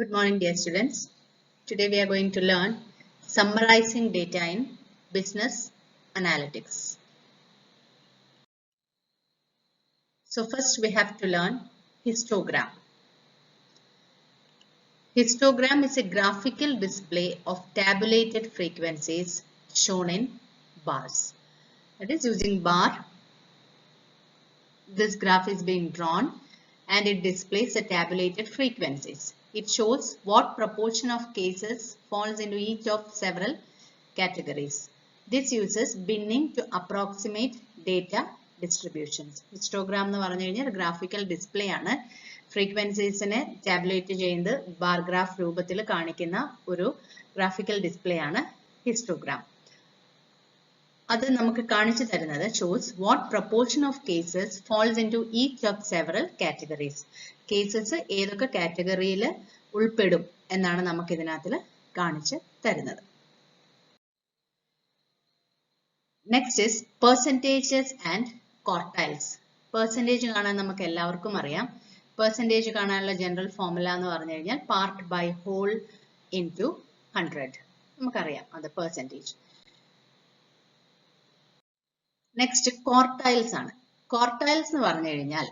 Good morning, dear students. Today we are going to learn summarizing data in business analytics. So first we have to learn histogram. Histogram is a graphical display of tabulated frequencies shown in bars. That is, using bar, this graph is being drawn and it displays the tabulated frequencies. It shows what proportion of cases falls into each of several categories. This uses binning to approximate data distributions. Histogram എന്ന് പറഞ്ഞു കഴിഞ്ഞാൽ graphical display ആണ്. ഫ്രീക്വൻസീസിനെ tabulate ചെയ്യുന്നത് bar graph രൂപത്തിൽ കാണിക്കുന്ന ഒരു graphical display ആണ് histogram. അത് നമുക്ക് കാണിച്ചു തരുന്നത് shows what proportion of cases falls into each of several categories. Cases ഏതൊക്കെ കാറ്റഗറിയിൽ ഉൾപ്പെടും എന്നാണ് നമുക്ക് ഇതിനകത്ത് കാണിച്ചു തരുന്നത്. Next is percentages and quartiles. Percentage കാണാൻ നമുക്ക് എല്ലാവർക്കും അറിയാം. Percentage കാണാനുള്ള ജനറൽ ഫോർമുല എന്ന് പറഞ്ഞു കഴിഞ്ഞാൽ part by whole into 100. നമുക്കറിയാം അത് percentage. Next, quartiles ആണ്. Quartiles എന്ന് പറഞ്ഞു കഴിഞ്ഞാൽ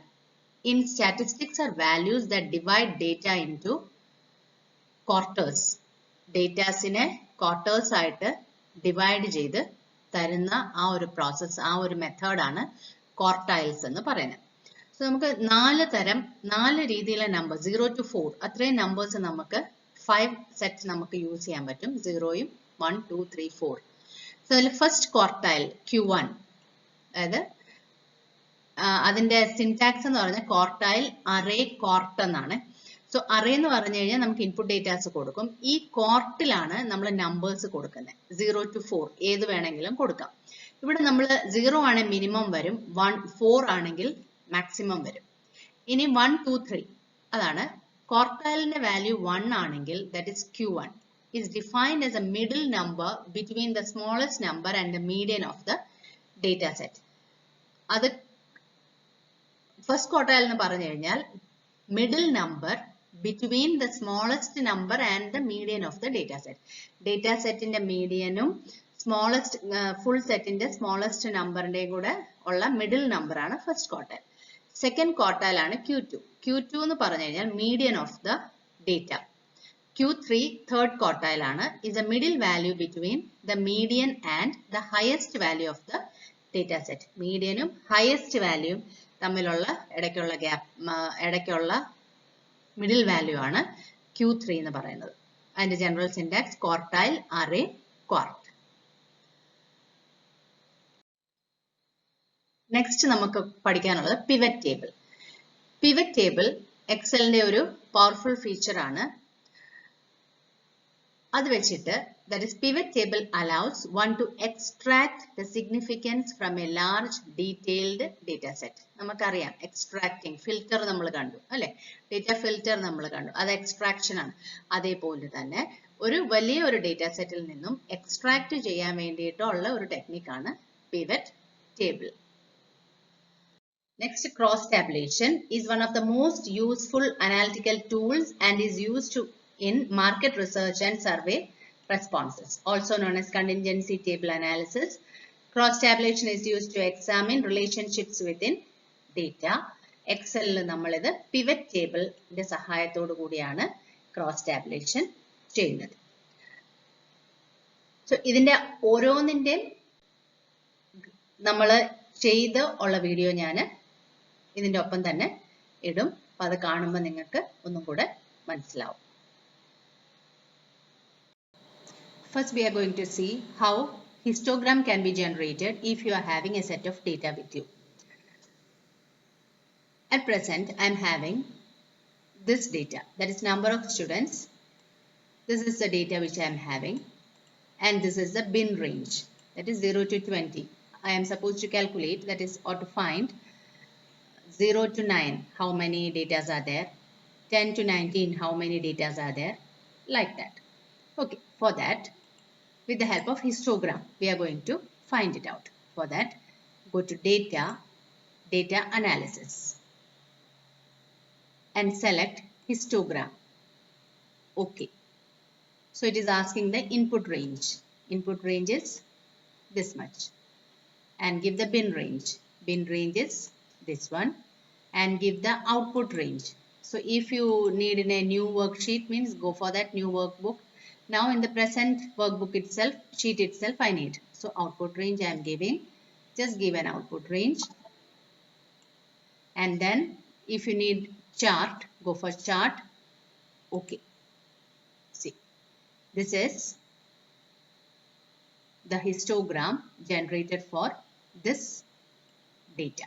in statistics are values that divide data into quarters. Datasനെ quarters ആയിട്ട് divide ചെയ്ത് തരുന്ന ആ ഒരു പ്രോസസ്, ആ ഒരു മെത്തേഡ് ആണ് quartiles എന്ന് പറയുന്നത്. സോ നമുക്ക് നാല് രീതിയിലെ നമ്പർ 0 to 4 അത്രയും നമ്പേഴ്സ് നമുക്ക് 5 സെറ്റ്സ് നമുക്ക് യൂസ് ചെയ്യാൻ പറ്റും. 0യും 1 2 3 4. സോ അതിൽ ഫസ്റ്റ് ക്വാർട്ടൈൽ Q1, അതായത് അതിന്റെ സിന്റാക്സ് എന്ന് പറഞ്ഞാൽ ക്വാർട്ടൈൽ അറേ കോർട്ട് എന്നാണ്. സോ അറേ എന്ന് പറഞ്ഞു കഴിഞ്ഞാൽ നമുക്ക് ഇൻപുട്ട് ഡേറ്റാസ് കൊടുക്കും. ഈ കോർട്ടിലാണ് നമ്മൾ നമ്പേഴ്സ് കൊടുക്കുന്നത്. 0 to 4 ഏത് വേണമെങ്കിലും കൊടുക്കാം. ഇവിടെ നമ്മൾ 0 ആണെങ്കിൽ മിനിമം വരും, 4 ആണെങ്കിൽ മാക്സിമം വരും. ഇനി 1 2 3 അതാണ് ക്വാർട്ടൈലിന്റെ വാല്യൂ 1 ആണെങ്കിൽ that is Q1 is defined as a middle number between the smallest number and the median of the data set. അത് ഫസ്റ്റ് ക്വാർട്ടൈൽ എന്ന് പറഞ്ഞു കഴിഞ്ഞാൽ middle number between the smallest number and the median of the data set. Data സെറ്റിന്റെ മീഡിയനും smallest full സെറ്റിന്റെ smallest നമ്പറിന്റെയും കൂടെ ഉള്ള middle number ആണ് first quartile. Second quartile ആണ് Q2 എന്ന് പറഞ്ഞു കഴിഞ്ഞാൽ median of the data. Q3 third quartile ആണ്, is a middle value between the median and the highest value of the data set. മീഡിയനും ഹയസ്റ്റ് വാല്യൂയും തമ്മിലുള്ള ഇടയ്ക്കുള്ള മിഡിൽ വാല്യൂ ആണ് Q3 എന്ന് പറയുന്നത്. അതിന്റെ general syntax quartile array quart. Next നമുക്ക് പഠിക്കാനുള്ളത് പിവറ്റ് ടേബിൾ. പിവറ്റ് ടേബിൾ എക്സലിന്റെ ഒരു പവർഫുൾ ഫീച്ചർ ആണ്. അത് വെച്ചിട്ട് that is pivot table allows one to extract the significance from a large detailed data set. നമുക്കറിയാം extracting filter നമ്മൾ കണ്ടു അല്ലെ, ഡേറ്റ ഫിൽറ്റർ നമ്മൾ കണ്ടു, അത് എക്സ്ട്രാക്ഷൻ ആണ്. അതേപോലെ തന്നെ ഒരു വലിയ ഒരു ഡേറ്റ സെറ്റിൽ നിന്നും എക്സ്ട്രാക്ട് ചെയ്യാൻ വേണ്ടിയിട്ടുള്ള ഒരു ടെക്നിക്കാണ് pivot table. Next, cross tabulation is one of the most useful analytical tools and is used in market research and survey responses, also known as contingency table analysis. Cross tabulation is used to examine relationships within data. Excel നമ്മൾ ഇത് pivot table ന്റെ സഹായത്തോടു കൂടിയാണ് cross tabulation ചെയ്യുന്നത്. So ഇതിന്റെ ഓരോന്നിന്റെയും നമ്മൾ ചെയ്ത് ഉള്ള വീഡിയോ ഞാൻ ഇതിന്റെ ഒപ്പം തന്നെ ഇടും. അപ്പൊ അത് കാണുമ്പോൾ നിങ്ങൾക്ക് ഒന്നും കൂടെ മനസ്സിലാവും. First, we are going to see how histogram can be generated if you are having a set of data with you. At present, I am having this data, that is number of students. This is the data which I am having, and this is the bin range, that is 0 to 20. I am supposed to calculate, that is, or to find 0 to 9, how many data are there, 10 to 19, how many data are there, like that. Okay, for that, with the help of histogram, we are going to find it out. For that, go to data, data analysis, and select histogram. OK. So it is asking the input range. Input range is this much. And give the bin range. Bin range is this one. And give the output range. So if you need in a new worksheet, means go for that new workbook. Now in the present workbook itself, sheet itself I need. So output range I am giving. Just give an output range. And then if you need chart, go for chart. OK. See, this is the histogram generated for this data.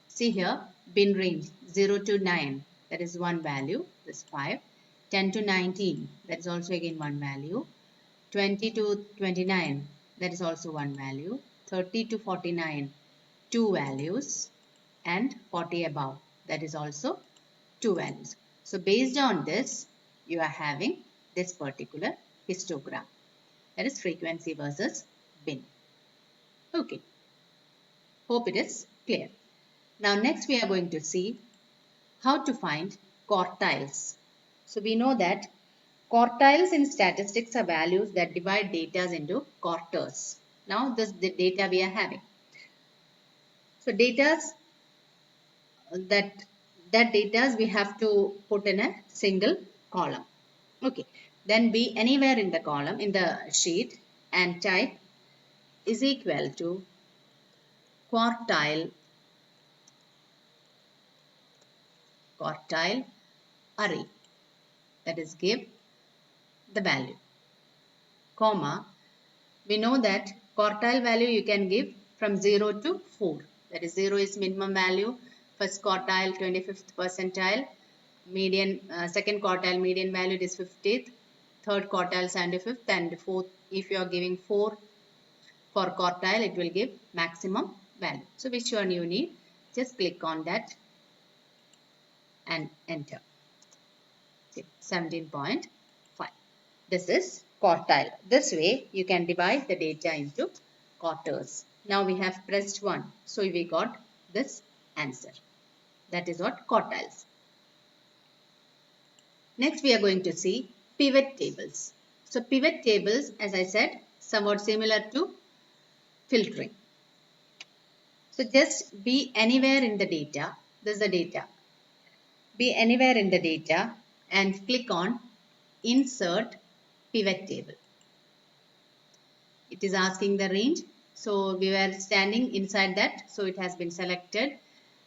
See here, bin range 0 to 9, that is one value, this 5. 10 to 19, that is also again one value. 20 to 29, that is also one value. 30 to 49, two values. And 40 above, that is also two values. So based on this, you are having this particular histogram. That is frequency versus bin. Okay. Hope it is clear. Now next we are going to see how to find quartiles. So we know that quartiles in statistics are values that divide data into quarters. Now this is the data we are having. So data that data we have to put in a single column. Okay. Then be anywhere in the column in the sheet and type is equal to quartile array, that is give the value, comma, we know that quartile value you can give from 0 to 4, that is 0 is minimum value, first quartile 25th percentile, median second quartile median value is 50th, third quartile 75th, and fourth, if you are giving 4 for quartile, it will give maximum value. So which one you need, just click on that and enter. 17.5. This is quartile. This way you can divide the data into quarters. Now we have pressed 1. So we got this answer. That is what quartiles. Next we are going to see pivot tables. So pivot tables, as I said, somewhat similar to filtering. So just be anywhere in the data. This is the data. Be anywhere in the data and click on insert pivot table. It is asking the range. So we were standing inside that. So it has been selected.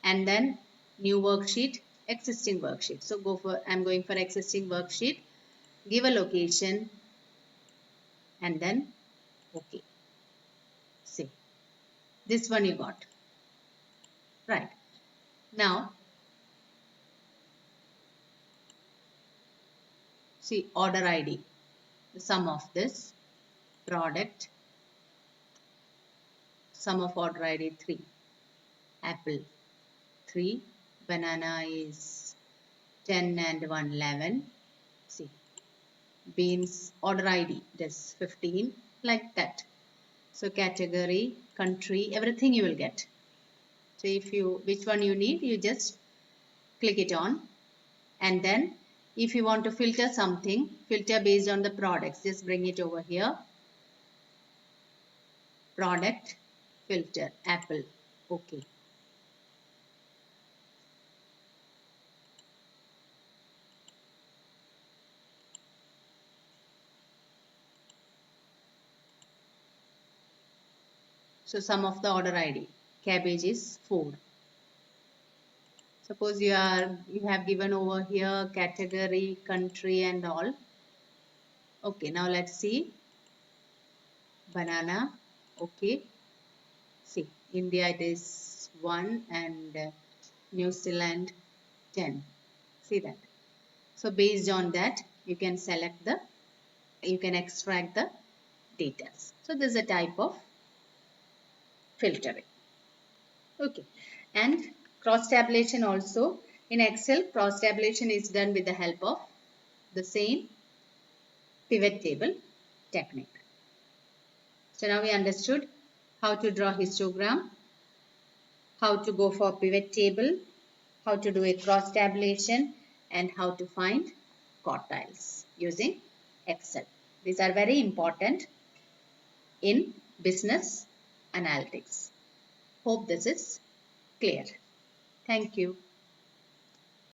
And then new worksheet, existing worksheet. So I'm going for existing worksheet. Give a location and then OK. See, this one you got. Right. Now, see order ID, the sum of this product, sum of order ID 3, apple 3, banana is 10 and 1 11, see beans order ID it is 15, like that. So category, country, everything you will get. So if you, which one you need, you just click it on, and then if you want to filter something, filter based on the products, just bring it over here. Product, filter, apple, OK. So sum of the order ID, cabbage is 4. Suppose you have given over here category, country and all. Okay, now let's see. Banana, okay. See, India it is 1 and New Zealand 10. See that. So based on that, you can select the, you can extract the data. So this is a type of filtering. Okay, and cross tabulation also. In Excel, cross tabulation is done with the help of the same pivot table technique. So now we understood how to draw histogram, how to go for pivot table, how to do a cross tabulation, and how to find quartiles using Excel. These are very important in business analytics. Hope this is clear. Thank you.